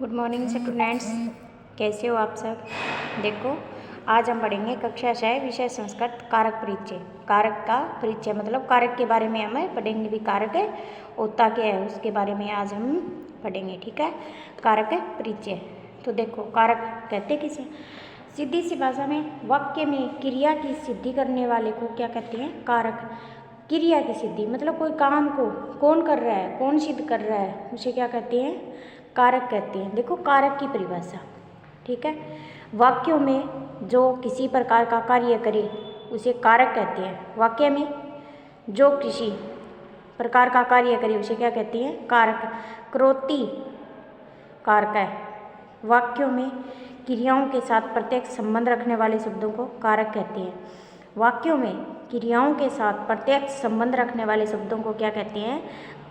Good morning students, कैसे हो आप सब। देखो, आज हम पढ़ेंगे कक्षा 6 विषय संस्कृत कारक परिचय। कारक का परिचय मतलब कारक के बारे में हमें पढ़ेंगे, भी कारक है होता क्या है उसके बारे में आज हम पढ़ेंगे। ठीक है, कारक परिचय। तो देखो, कारक कहते किसे, सीधी सी भाषा में वाक्य में क्रिया की सिद्धि करने वाले को क्या कहते हैं, कारक। क्रिया की सिद्धि मतलब कोई काम को कौन कर रहा है, कौन सिद्ध कर रहा है, उसे क्या कहते हैं, कारक कहते हैं। देखो, कारक की परिभाषा, ठीक है, वाक्यों में जो किसी प्रकार का कार्य करे उसे कारक कहते हैं। वाक्य में जो किसी प्रकार का कार्य करे उसे क्या कहते हैं, कारक। करोति कारक है। वाक्यों में क्रियाओं के साथ प्रत्यक्ष संबंध रखने वाले शब्दों को कारक कहते हैं। वाक्यों में क्रियाओं के साथ प्रत्यक्ष संबंध रखने वाले शब्दों को क्या कहते हैं,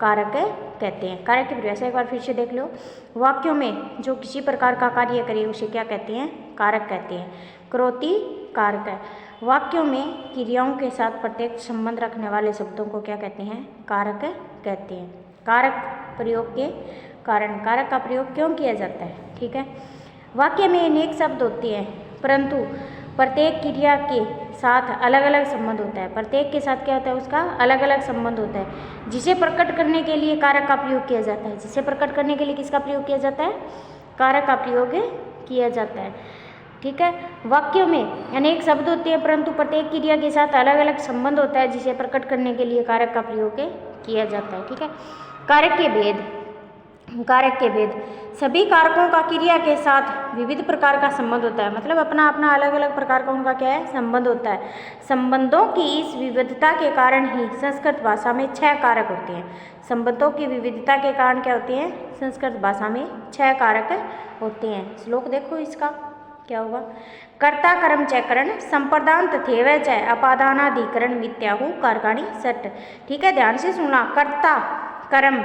कारक कहते हैं। कारक की परिभाषा एक बार फिर से देख लो। वाक्यों में जो किसी प्रकार का कार्य करे उसे क्या कहते हैं, कारक कहते हैं। करोति कारक है। वाक्यों में क्रियाओं के साथ प्रत्यक्ष संबंध रखने वाले शब्दों को क्या कहते हैं, कारक कहते हैं। कारक प्रयोग के कारण, कारक का प्रयोग क्यों किया जाता है, ठीक है। वाक्य में अनेक शब्द होते हैं परंतु प्रत्येक क्रिया के साथ अलग अलग संबंध होता है। प्रत्येक के साथ क्या होता है, उसका अलग अलग संबंध होता है, जिसे प्रकट करने के लिए कारक का प्रयोग किया जाता है। जिसे प्रकट करने के लिए किसका प्रयोग किया जाता है, कारक का प्रयोग किया जाता है, ठीक है। वाक्यों में अनेक शब्द होते हैं परंतु प्रत्येक क्रिया के साथ अलग अलग संबंध होता है, जिसे प्रकट करने के लिए कारक का प्रयोग किया जाता है, ठीक है। कारक के भेद, कारक के भेद, सभी कारकों का क्रिया के साथ विविध प्रकार का संबंध होता है, मतलब अपना अपना अलग अलग प्रकार का उनका क्या है, संबंध होता है। संबंधों की इस विविधता के कारण ही संस्कृत भाषा में 6 कारक होते हैं। संबंधों की विविधता के कारण क्या होते हैं, संस्कृत भाषा में 6 कारक होते हैं। श्लोक देखो इसका क्या होगा, कर्ता कर्म चैकरण संप्रदान तथैव च अपादानाधिकरण मिथ्याहु कारकाणि सट। ठीक है, ध्यान से सुनना। कर्ता कर्म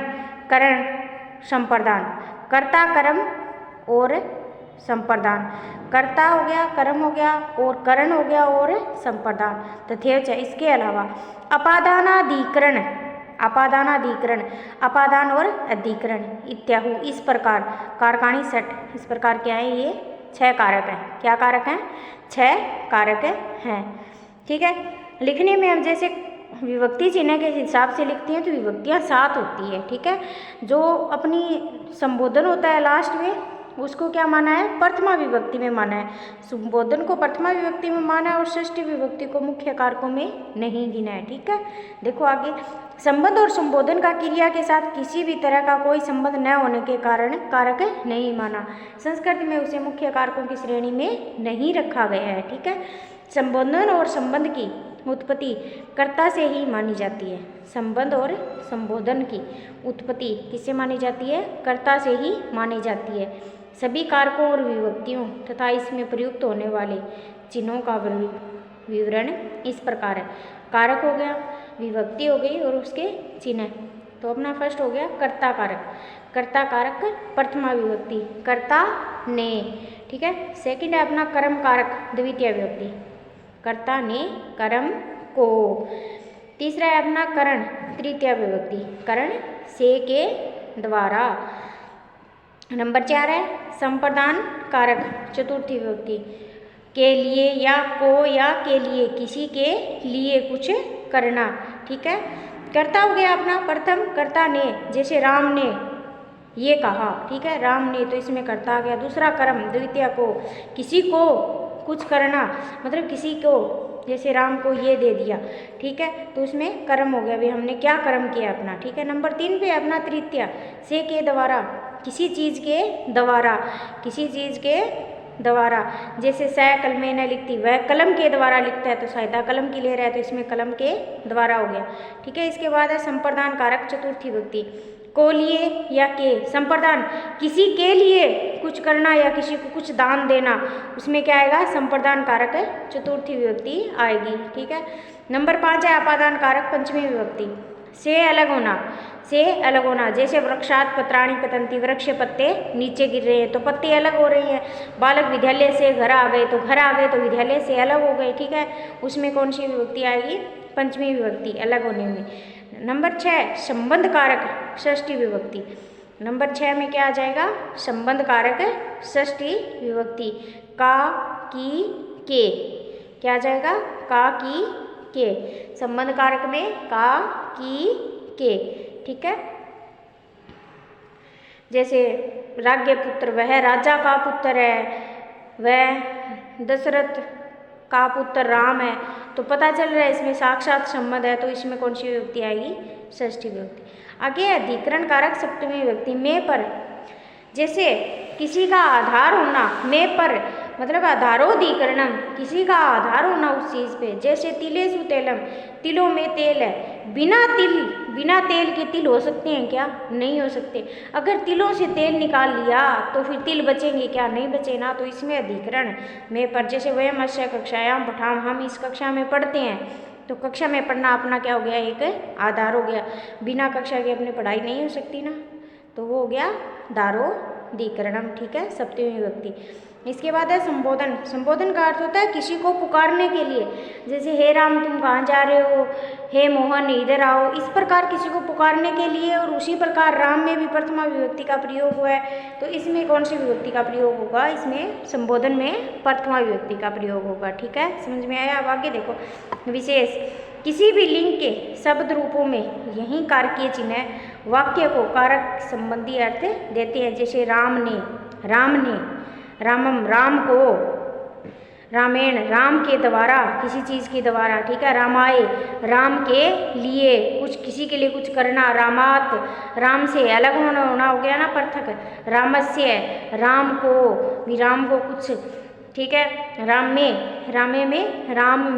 करण संप्रदान, कर्ता कर्म और संप्रदान, कर्ता हो गया, कर्म हो गया और करण हो गया और संप्रदान तथैव च, इसके अलावा अपादानाधिकरण, अपादानाधिकरण अपादान और अधिकरण इत्याहु, इस प्रकार कारकाणि सट, इस प्रकार क्या है, ये 6 कारक हैं। क्या कारक हैं, 6 कारक हैं, ठीक है। लिखने में हम जैसे विभक्ति चिन्ह के हिसाब से लिखती हैं तो विभक्तियाँ 7 होती है, ठीक है। जो अपनी संबोधन होता है लास्ट में उसको क्या माना है, प्रथमा विभक्ति में माना है। संबोधन को प्रथमा विभक्ति में माना है और षष्ठी विभक्ति को मुख्य कारकों में नहीं गिना है, ठीक है। देखो आगे, संबंध और संबोधन का क्रिया के साथ किसी भी तरह का कोई संबंध न होने के कारण कारक नहीं माना। संस्कृत में उसे मुख्य कारकों की श्रेणी में नहीं रखा गया है, ठीक है। संबोधन और संबंध की उत्पत्ति कर्ता से ही मानी जाती है। संबंध और संबोधन की उत्पत्ति किससे मानी जाती है, कर्ता से ही मानी जाती है। सभी कारकों और विभक्तियों तथा इसमें प्रयुक्त होने वाले चिन्हों का विवरण इस प्रकार है। कारक हो गया, विभक्ति हो गई और उसके चिन्ह। तो अपना फर्स्ट हो गया कर्ता कारक, कर्ता कारक प्रथमा विभक्ति, कर्ता ने, ठीक है। सेकंड है अपना कर्म कारक द्वितीय विभक्ति, कर्ता ने कर्म को। तीसरा है अपना करण तृतीय विभक्ति, करण से के द्वारा। नंबर 4 है संप्रदान कारक चतुर्थी विभक्ति, के लिए या को या के लिए, किसी के लिए कुछ करना, ठीक है। कर्ता हो गया अपना प्रथम, कर्ता ने, जैसे राम ने ये कहा, ठीक है, राम ने, तो इसमें कर्ता आ गया। दूसरा कर्म द्वितीय को, किसी को कुछ करना, मतलब किसी को, जैसे राम को ये दे दिया, ठीक है, तो उसमें कर्म हो गया, भी हमने क्या कर्म किया अपना, ठीक है। नंबर 3 पे अपना तृतीय से के द्वारा, किसी चीज़ के द्वारा, किसी चीज़ के द्वारा, जैसे स कलम में न लिखती, वह कलम के द्वारा लिखता है तो सहायता कलम की ले रहा है तो इसमें कलम के द्वारा हो गया, ठीक है। इसके बाद है संप्रदान कारक चतुर्थी विभक्ति, को लिए या के, संप्रदान किसी के लिए कुछ करना या किसी को कुछ दान देना, उसमें क्या आएगा, संप्रदान कारक चतुर्थी विभक्ति आएगी, ठीक है। नंबर 5 है अपादान कारक पंचमी विभक्ति, से अलग होना, से अलग होना, जैसे वृक्षात पत्राणि पतंती, वृक्ष पत्ते नीचे गिर रहे हैं तो पत्ते अलग हो रही हैं। बालक विद्यालय से घर आ गए तो घर आ गए तो विद्यालय से अलग हो गए, ठीक है। उसमें कौन सी विभक्ति आएगी, पंचमी विभक्ति अलग होने में। नंबर 6 संबंध कारक षष्ठी विभक्ति, नंबर 6 में क्या आ जाएगा, संबंध कारक षष्ठी विभक्ति, का, की, के। क्या आ जाएगा, का, की, के। संबंध कारक में का, की, के। ठीक है, जैसे राज्ञ पुत्र, वह राजा का पुत्र है, वह दशरथ का पुत्र राम है। तो पता चल रहा है इसमें साक्षात संबंध है, तो इसमें कौन सी विभक्ति आएगी, षष्ठी विभक्ति। आगे अधिकरण कारक सप्तमी विभक्ति, में पर। जैसे किसी का आधार होना, में पर मतलब आधारोधिकरणम, किसी का आधार होना उस चीज़ पे। जैसे तिलेषु तेलम, तिलों में तेल है। बिना तेल के तिल हो सकते हैं क्या, नहीं हो सकते। अगर तिलों से तेल निकाल लिया तो फिर तिल बचेंगे क्या, नहीं बचे ना। तो इसमें अधिकरण में पर। जैसे वयम अस्य कक्षायाम पठाम, हम इस कक्षा में पढ़ते हैं, तो कक्षा में पढ़ना अपना क्या हो गया, एक आधार हो गया। बिना कक्षा के अपनी पढ़ाई नहीं हो सकती ना, तो वो हो गया दारोदीकरणम। ठीक है, सप्तमी विभक्ति। इसके बाद है संबोधन। संबोधन का अर्थ होता है किसी को पुकारने के लिए। जैसे हे राम तुम कहाँ जा रहे हो, हे मोहन इधर आओ, इस प्रकार किसी को पुकारने के लिए। और उसी प्रकार राम में भी प्रथमा विभक्ति का प्रयोग हुआ है, तो इसमें कौन सी विभक्ति का प्रयोग होगा, इसमें संबोधन में प्रथमा विभक्ति का प्रयोग होगा। ठीक है, समझ में आया। अब आगे देखो, विशेष, किसी भी लिंग के शब्द रूपों में यही कारकीय चिन्ह वाक्य को कारक संबंधी अर्थ देते हैं। जैसे राम ने, रामम, राम को, रामेण, राम के द्वारा, किसी चीज़ के द्वारा। ठीक है, रामाय, राम के लिए, कुछ किसी के लिए कुछ करना। रामात, राम से अलग होना हो गया ना, पृथक। रामस्य, राम को, विराम को कुछ। ठीक है, राम में, रामे में, राम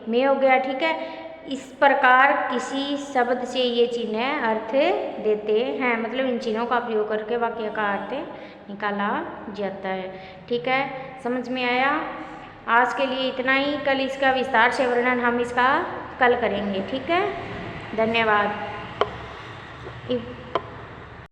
में हो गया। ठीक है, इस प्रकार किसी शब्द से ये चिन्ह अर्थ देते हैं, मतलब इन चिन्हों का प्रयोग करके वाक्य का अर्थ निकाला जाता है। ठीक है, समझ में आया। आज के लिए इतना ही, कल इसका विस्तार से वर्णन हम इसका कल करेंगे। ठीक है, धन्यवाद।